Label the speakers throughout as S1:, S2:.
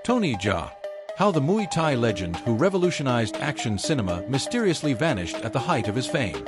S1: Tony Jaa. How the Muay Thai legend who revolutionized action cinema mysteriously vanished at the height of his fame.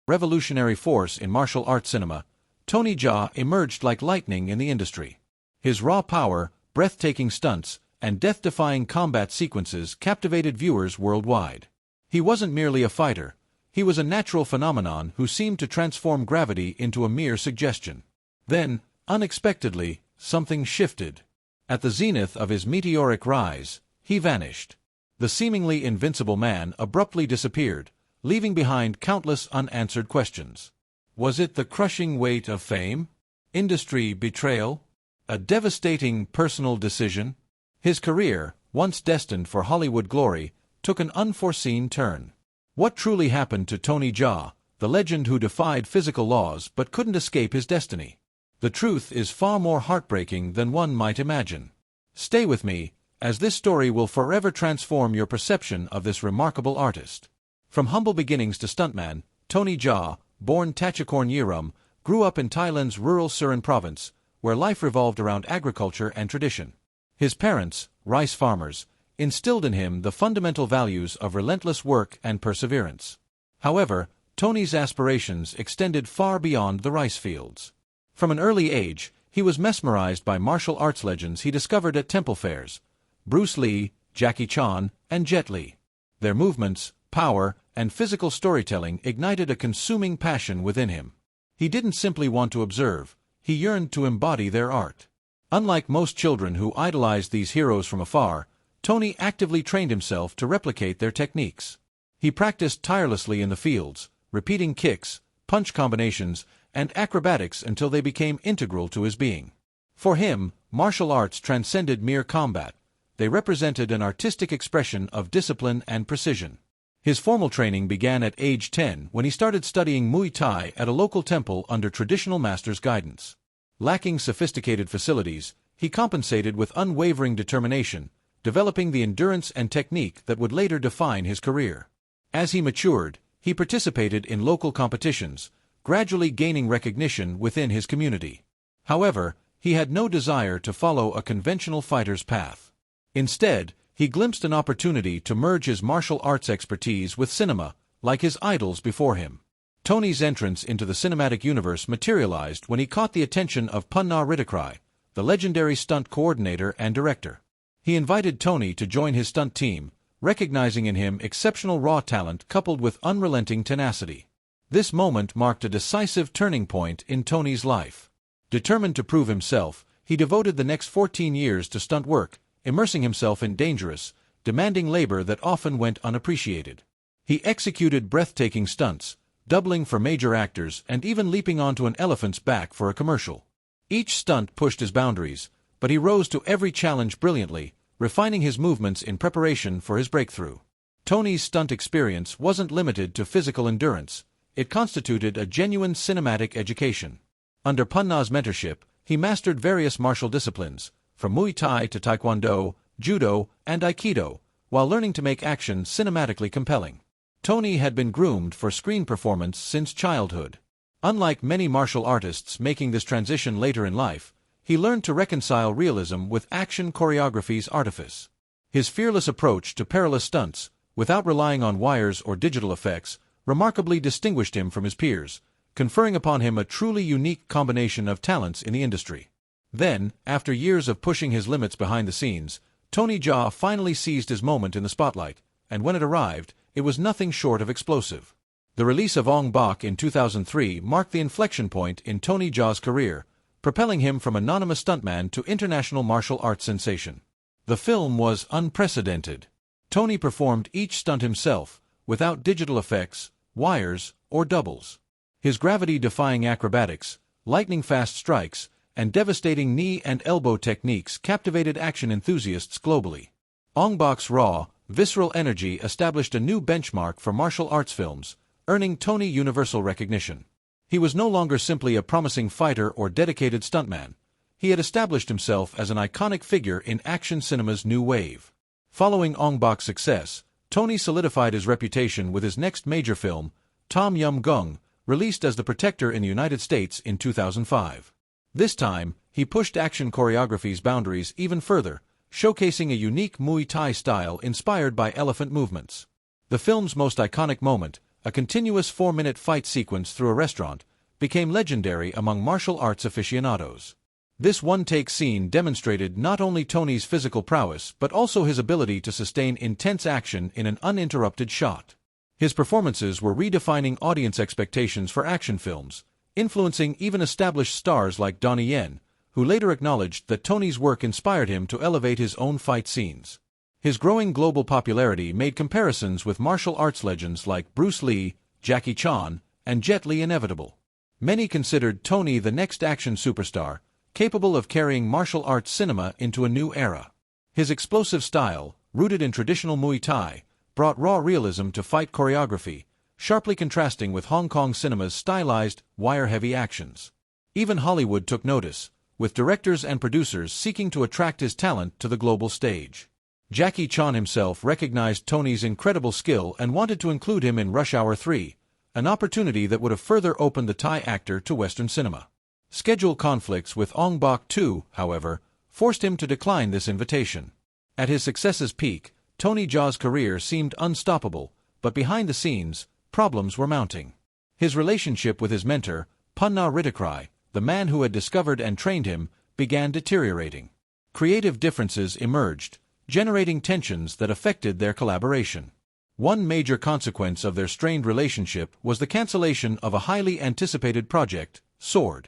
S1: Revolutionary force in martial arts cinema, Tony Jaa emerged like lightning in the industry. His raw power, breathtaking stunts, and death-defying combat sequences captivated viewers worldwide. He wasn't merely a fighter, he was a natural phenomenon who seemed to transform gravity into a mere suggestion. Then, unexpectedly, something shifted. At the zenith of his meteoric rise, he vanished. The seemingly invincible man abruptly disappeared, leaving behind countless unanswered questions. Was it the crushing weight of fame? Industry betrayal? A devastating personal decision? His career, once destined for Hollywood glory, took an unforeseen turn. What truly happened to Tony Jaa, the legend who defied physical laws but couldn't escape his destiny? The truth is far more heartbreaking than one might imagine. Stay with me, as this story will forever transform your perception of this remarkable artist. From humble beginnings to stuntman, Tony Jaa, born Tachakorn Yiram, grew up in Thailand's rural Surin province, where life revolved around agriculture and tradition. His parents, rice farmers, instilled in him the fundamental values of relentless work and perseverance. However, Tony's aspirations extended far beyond the rice fields. From an early age, he was mesmerized by martial arts legends he discovered at temple fairs: Bruce Lee, Jackie Chan, and Jet Li. Their movements, power, and physical storytelling ignited a consuming passion within him. He didn't simply want to observe, he yearned to embody their art. Unlike most children who idolized these heroes from afar, Tony actively trained himself to replicate their techniques. He practiced tirelessly in the fields, repeating kicks, punch combinations, and acrobatics until they became integral to his being. For him, martial arts transcended mere combat. They represented an artistic expression of discipline and precision. His formal training began at age 10 when he started studying Muay Thai at a local temple under traditional masters' guidance. Lacking sophisticated facilities, he compensated with unwavering determination, developing the endurance and technique that would later define his career. As he matured, he participated in local competitions, gradually gaining recognition within his community. However, he had no desire to follow a conventional fighter's path. Instead, he glimpsed an opportunity to merge his martial arts expertise with cinema, like his idols before him. Tony's entrance into the cinematic universe materialized when he caught the attention of Punna Rittakrai, the legendary stunt coordinator and director. He invited Tony to join his stunt team, recognizing in him exceptional raw talent coupled with unrelenting tenacity. This moment marked a decisive turning point in Tony's life. Determined to prove himself, he devoted the next 14 years to stunt work, immersing himself in dangerous, demanding labor that often went unappreciated. He executed breathtaking stunts, doubling for major actors and even leaping onto an elephant's back for a commercial. Each stunt pushed his boundaries, but he rose to every challenge brilliantly, refining his movements in preparation for his breakthrough. Tony's stunt experience wasn't limited to physical endurance, it constituted a genuine cinematic education. Under Punna's mentorship, he mastered various martial disciplines, from Muay Thai to Taekwondo, Judo, and Aikido, while learning to make action cinematically compelling. Tony had been groomed for screen performance since childhood. Unlike many martial artists making this transition later in life, he learned to reconcile realism with action choreography's artifice. His fearless approach to perilous stunts, without relying on wires or digital effects, remarkably distinguished him from his peers, conferring upon him a truly unique combination of talents in the industry. Then, after years of pushing his limits behind the scenes, Tony Jaa finally seized his moment in the spotlight, and when it arrived, it was nothing short of explosive. The release of Ong-Bak in 2003 marked the inflection point in Tony Jaa's career, propelling him from anonymous stuntman to international martial arts sensation. The film was unprecedented. Tony performed each stunt himself, without digital effects, wires, or doubles. His gravity-defying acrobatics, lightning-fast strikes, and devastating knee and elbow techniques captivated action enthusiasts globally. Ong-Bak's raw, visceral energy established a new benchmark for martial arts films, earning Tony universal recognition. He was no longer simply a promising fighter or dedicated stuntman. He had established himself as an iconic figure in action cinema's new wave. Following Ong-Bak's success, Tony solidified his reputation with his next major film, Tom Yum Goong, released as The Protector in the United States in 2005. This time, He pushed action choreography's boundaries even further, showcasing a unique Muay Thai style inspired by elephant movements. The film's most iconic moment, a continuous 4-minute fight sequence through a restaurant, became legendary among martial arts aficionados. This one-take scene demonstrated not only Tony's physical prowess but also his ability to sustain intense action in an uninterrupted shot. His performances were redefining audience expectations for action films, influencing even established stars like Donnie Yen, who later acknowledged that Tony's work inspired him to elevate his own fight scenes. His growing global popularity made comparisons with martial arts legends like Bruce Lee, Jackie Chan, and Jet Li inevitable. Many considered Tony the next action superstar, capable of carrying martial arts cinema into a new era. His explosive style, rooted in traditional Muay Thai, brought raw realism to fight choreography, sharply contrasting with Hong Kong cinema's stylized, wire-heavy actions. Even Hollywood took notice, with directors and producers seeking to attract his talent to the global stage. Jackie Chan himself recognized Tony's incredible skill and wanted to include him in Rush Hour 3, an opportunity that would have further opened the Thai actor to Western cinema. Schedule conflicts with Ong-Bak too, however, forced him to decline this invitation. At his success's peak, Tony Jaa's career seemed unstoppable, but behind the scenes, problems were mounting. His relationship with his mentor, Punna Rittakrai, the man who had discovered and trained him, began deteriorating. Creative differences emerged, generating tensions that affected their collaboration. One major consequence of their strained relationship was the cancellation of a highly anticipated project, Sword.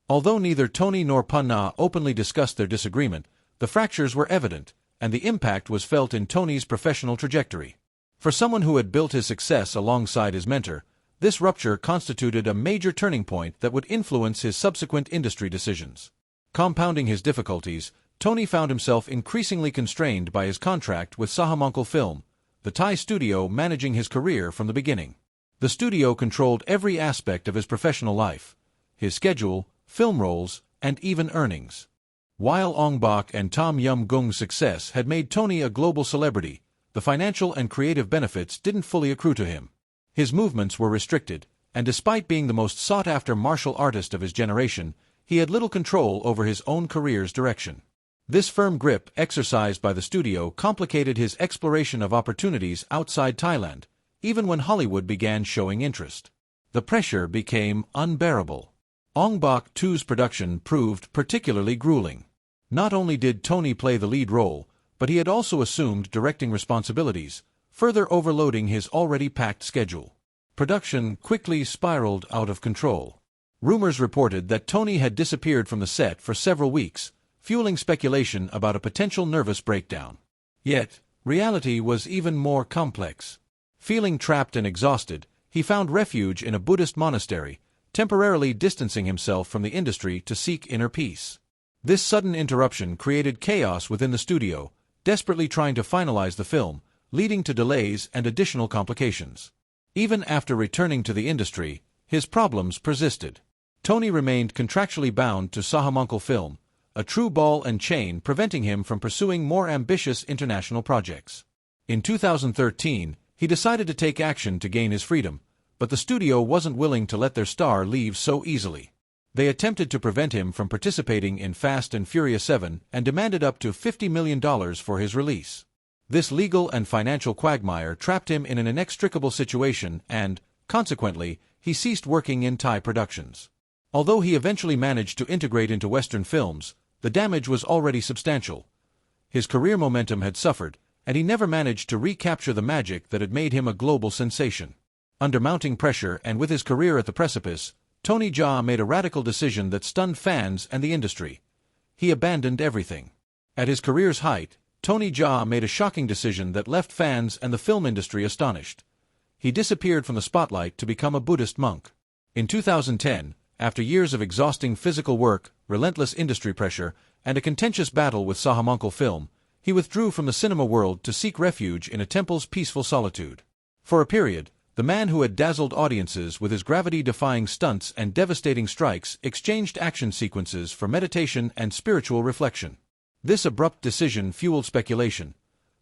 S1: Although neither Tony nor Punna openly discussed their disagreement, the fractures were evident, and the impact was felt in Tony's professional trajectory. For someone who had built his success alongside his mentor, this rupture constituted a major turning point that would influence his subsequent industry decisions. Compounding his difficulties, Tony found himself increasingly constrained by his contract with Sahamonkel Film, the Thai studio managing his career from the beginning. The studio controlled every aspect of his professional life, his schedule, film roles, and even earnings. While Ong-Bak and Tom Yum Goong's success had made Tony a global celebrity, the financial and creative benefits didn't fully accrue to him. His movements were restricted, and despite being the most sought-after martial artist of his generation, he had little control over his own career's direction. This firm grip exercised by the studio complicated his exploration of opportunities outside Thailand, even when Hollywood began showing interest. The pressure became unbearable. Ong-Bak 2's production proved particularly grueling. Not only did Tony play the lead role, but he had also assumed directing responsibilities, further overloading his already packed schedule. Production quickly spiraled out of control. Rumors reported that Tony had disappeared from the set for several weeks, fueling speculation about a potential nervous breakdown. Yet, reality was even more complex. Feeling trapped and exhausted, he found refuge in a Buddhist monastery, temporarily distancing himself from the industry to seek inner peace. This sudden interruption created chaos within the studio, desperately trying to finalize the film, leading to delays and additional complications. Even after returning to the industry, his problems persisted. Tony remained contractually bound to Sahamonkel Film, a true ball and chain preventing him from pursuing more ambitious international projects. In 2013, he decided to take action to gain his freedom, but the studio wasn't willing to let their star leave so easily. They attempted to prevent him from participating in Fast and Furious 7 and demanded up to $50 million for his release. This legal and financial quagmire trapped him in an inextricable situation and, consequently, he ceased working in Thai productions. Although he eventually managed to integrate into Western films, the damage was already substantial. His career momentum had suffered, and he never managed to recapture the magic that had made him a global sensation. Under mounting pressure and with his career at the precipice, Tony Jaa made a radical decision that stunned fans and the industry. He abandoned everything. At his career's height, Tony Jaa made a shocking decision that left fans and the film industry astonished. He disappeared from the spotlight to become a Buddhist monk. In 2010, after years of exhausting physical work, relentless industry pressure, and a contentious battle with Sahamonkel Film, he withdrew from the cinema world to seek refuge in a temple's peaceful solitude. For a period, the man who had dazzled audiences with his gravity-defying stunts and devastating strikes exchanged action sequences for meditation and spiritual reflection. This abrupt decision fueled speculation.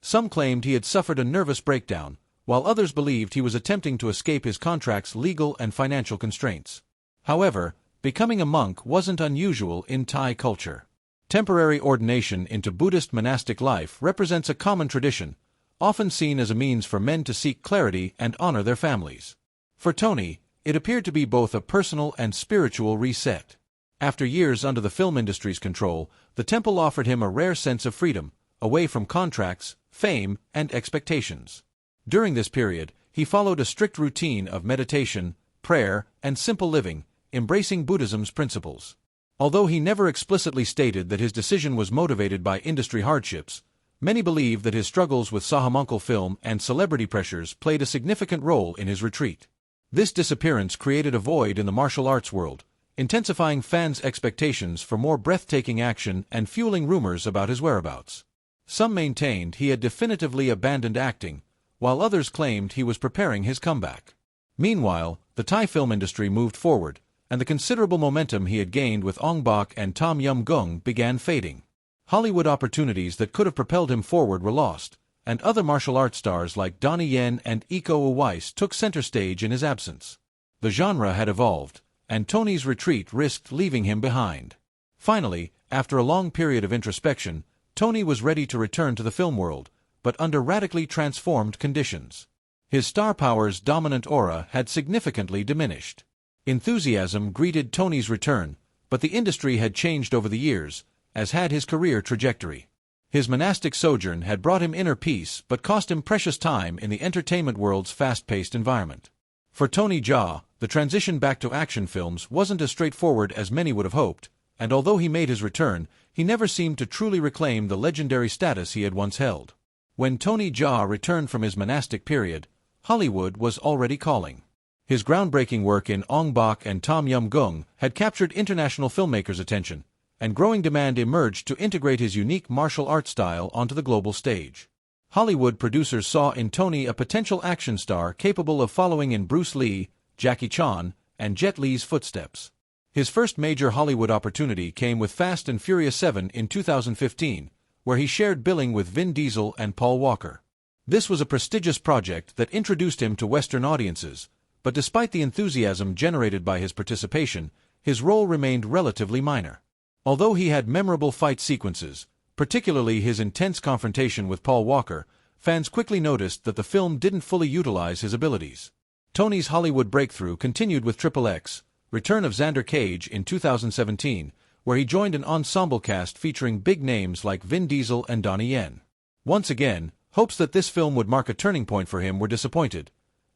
S1: Some claimed he had suffered a nervous breakdown, while others believed he was attempting to escape his contract's legal and financial constraints. However, becoming a monk wasn't unusual in Thai culture. Temporary ordination into Buddhist monastic life represents a common tradition, often seen as a means for men to seek clarity and honor their families. For Tony, it appeared to be both a personal and spiritual reset. After years under the film industry's control, the temple offered him a rare sense of freedom, away from contracts, fame, and expectations. During this period, he followed a strict routine of meditation, prayer, and simple living, embracing Buddhism's principles. Although he never explicitly stated that his decision was motivated by industry hardships, many believe that his struggles with Sahamonkel film and celebrity pressures played a significant role in his retreat. This disappearance created a void in the martial arts world, intensifying fans' expectations for more breathtaking action and fueling rumors about his whereabouts. Some maintained he had definitively abandoned acting, while others claimed he was preparing his comeback. Meanwhile, the Thai film industry moved forward, and the considerable momentum he had gained with Ong-Bak and Tom Yum Goong began fading. Hollywood opportunities that could have propelled him forward were lost, and other martial arts stars like Donnie Yen and Iko Uwais took center stage in his absence. The genre had evolved, and Tony's retreat risked leaving him behind. Finally, after a long period of introspection, Tony was ready to return to the film world, but under radically transformed conditions. His star power's dominant aura had significantly diminished. Enthusiasm greeted Tony's return, but the industry had changed over the years, as had his career trajectory. His monastic sojourn had brought him inner peace but cost him precious time in the entertainment world's fast-paced environment. For Tony Jaa, the transition back to action films wasn't as straightforward as many would have hoped, and although he made his return, he never seemed to truly reclaim the legendary status he had once held. When Tony Jaa returned from his monastic period, Hollywood was already calling. His groundbreaking work in Ong-Bak and Tom Yum Goong had captured international filmmakers' attention, and growing demand emerged to integrate his unique martial arts style onto the global stage. Hollywood producers saw in Tony a potential action star capable of following in Bruce Lee, Jackie Chan, and Jet Li's footsteps. His first major Hollywood opportunity came with Fast and Furious 7 in 2015, where he shared billing with Vin Diesel and Paul Walker. This was a prestigious project that introduced him to Western audiences, but despite the enthusiasm generated by his participation, his role remained relatively minor. Although he had memorable fight sequences, particularly his intense confrontation with Paul Walker, fans quickly noticed that the film didn't fully utilize his abilities. Tony's Hollywood breakthrough continued with XXX, Return of Xander Cage in 2017, where he joined an ensemble cast featuring big names like Vin Diesel and Donnie Yen. Once again, hopes that this film would mark a turning point for him were disappointed.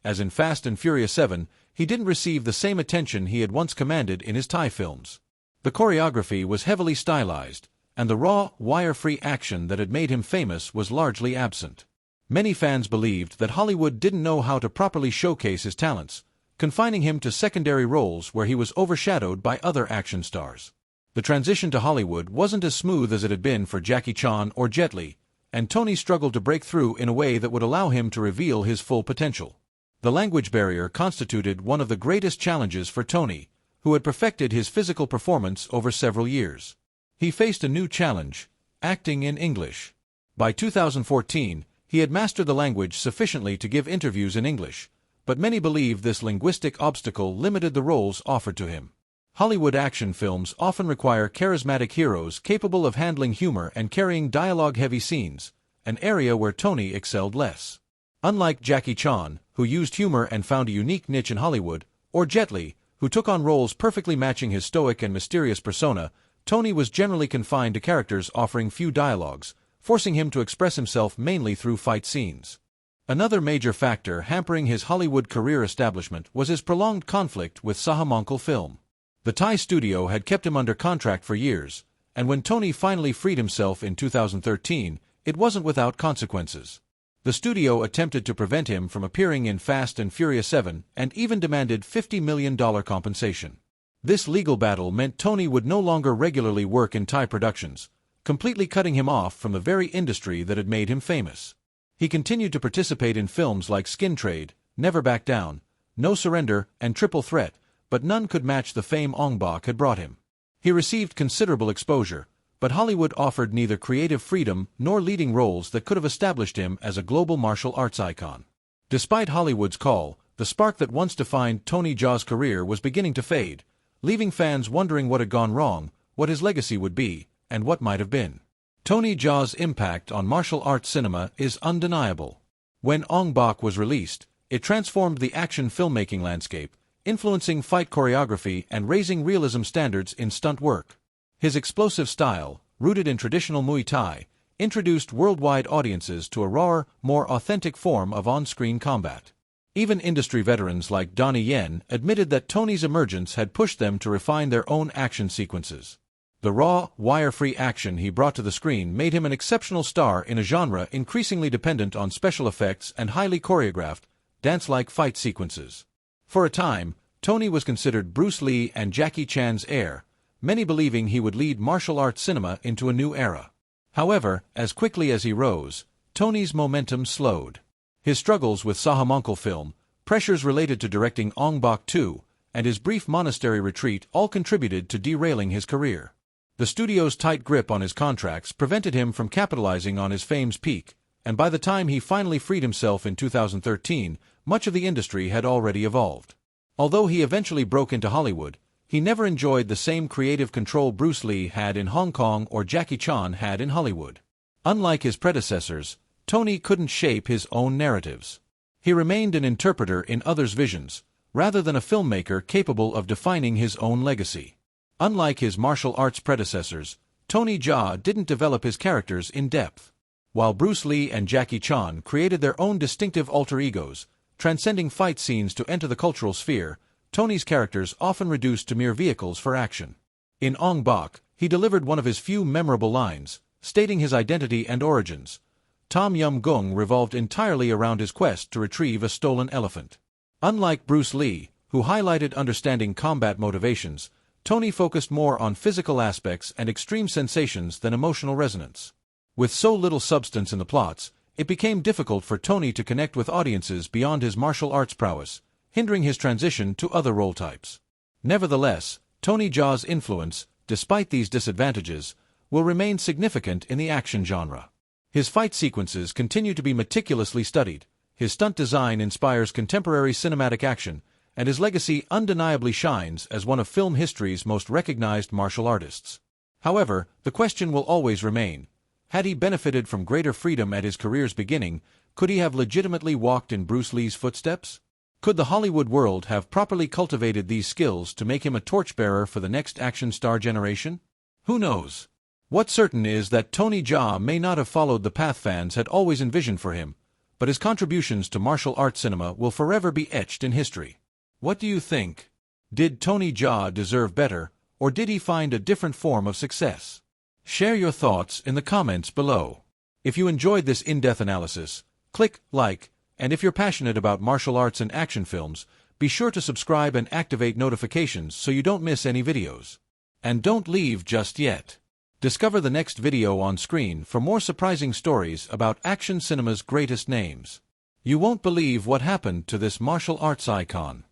S1: As in Fast and Furious 7, he didn't receive the same attention he had once commanded in his Thai films. The choreography was heavily stylized, and the raw, wire-free action that had made him famous was largely absent. Many fans believed that Hollywood didn't know how to properly showcase his talents, confining him to secondary roles where he was overshadowed by other action stars. The transition to Hollywood wasn't as smooth as it had been for Jackie Chan or Jet Li, and Tony struggled to break through in a way that would allow him to reveal his full potential. The language barrier constituted one of the greatest challenges for Tony, who had perfected his physical performance over several years. He faced a new challenge: acting in English. By 2014, he had mastered the language sufficiently to give interviews in English, but many believe this linguistic obstacle limited the roles offered to him. Hollywood action films often require charismatic heroes capable of handling humor and carrying dialogue-heavy scenes, an area where Tony excelled less. Unlike Jackie Chan, who used humor and found a unique niche in Hollywood, or Jet Li, who took on roles perfectly matching his stoic and mysterious persona, Tony was generally confined to characters offering few dialogues, forcing him to express himself mainly through fight scenes. Another major factor hampering his Hollywood career establishment was his prolonged conflict with Sahamonkel Film. The Thai studio had kept him under contract for years, and when Tony finally freed himself in 2013, it wasn't without consequences. The studio attempted to prevent him from appearing in Fast and Furious 7 and even demanded $50 million compensation. This legal battle meant Tony would no longer regularly work in Thai productions, completely cutting him off from the very industry that had made him famous. He continued to participate in films like Skin Trade, Never Back Down, No Surrender, and Triple Threat, but none could match the fame Ong-Bak had brought him. He received considerable exposure, but Hollywood offered neither creative freedom nor leading roles that could have established him as a global martial arts icon. Despite Hollywood's call, the spark that once defined Tony Jaa's career was beginning to fade, leaving fans wondering what had gone wrong, what his legacy would be, and what might have been. Tony Jaa's impact on martial arts cinema is undeniable. When Ong-Bak was released, it transformed the action filmmaking landscape, influencing fight choreography and raising realism standards in stunt work. His explosive style, rooted in traditional Muay Thai, introduced worldwide audiences to a rawer, more authentic form of on-screen combat. Even industry veterans like Donnie Yen admitted that Tony's emergence had pushed them to refine their own action sequences. The raw, wire-free action he brought to the screen made him an exceptional star in a genre increasingly dependent on special effects and highly choreographed, dance-like fight sequences. For a time, Tony was considered Bruce Lee and Jackie Chan's heir, many believing he would lead martial arts cinema into a new era. However, as quickly as he rose, Tony's momentum slowed. His struggles with Sahamonkel film, pressures related to directing Ong-Bak 2, and his brief monastery retreat all contributed to derailing his career. The studio's tight grip on his contracts prevented him from capitalizing on his fame's peak, and by the time he finally freed himself in 2013, much of the industry had already evolved. Although he eventually broke into Hollywood, he never enjoyed the same creative control Bruce Lee had in Hong Kong or Jackie Chan had in Hollywood. Unlike his predecessors, Tony couldn't shape his own narratives. He remained an interpreter in others' visions, rather than a filmmaker capable of defining his own legacy. Unlike his martial arts predecessors, Tony Jaa didn't develop his characters in depth. While Bruce Lee and Jackie Chan created their own distinctive alter egos, transcending fight scenes to enter the cultural sphere, Tony's characters often reduced to mere vehicles for action. In Ong-Bak, he delivered one of his few memorable lines, stating his identity and origins. Tom Yum Goong revolved entirely around his quest to retrieve a stolen elephant. Unlike Bruce Lee, who highlighted understanding combat motivations, Tony focused more on physical aspects and extreme sensations than emotional resonance. With so little substance in the plots, it became difficult for Tony to connect with audiences beyond his martial arts prowess, hindering his transition to other role types. Nevertheless, Tony Jaa's influence, despite these disadvantages, will remain significant in the action genre. His fight sequences continue to be meticulously studied, his stunt design inspires contemporary cinematic action, and his legacy undeniably shines as one of film history's most recognized martial artists. However, the question will always remain: had he benefited from greater freedom at his career's beginning, could he have legitimately walked in Bruce Lee's footsteps? Could the Hollywood world have properly cultivated these skills to make him a torchbearer for the next action star generation? Who knows? What's certain is that Tony Jaa may not have followed the path fans had always envisioned for him, but his contributions to martial arts cinema will forever be etched in history. What do you think? Did Tony Jaa deserve better, or did he find a different form of success? Share your thoughts in the comments below. If you enjoyed this in-depth analysis, click like, and if you're passionate about martial arts and action films, be sure to subscribe and activate notifications so you don't miss any videos. And don't leave just yet. Discover the next video on screen for more surprising stories about action cinema's greatest names. You won't believe what happened to this martial arts icon.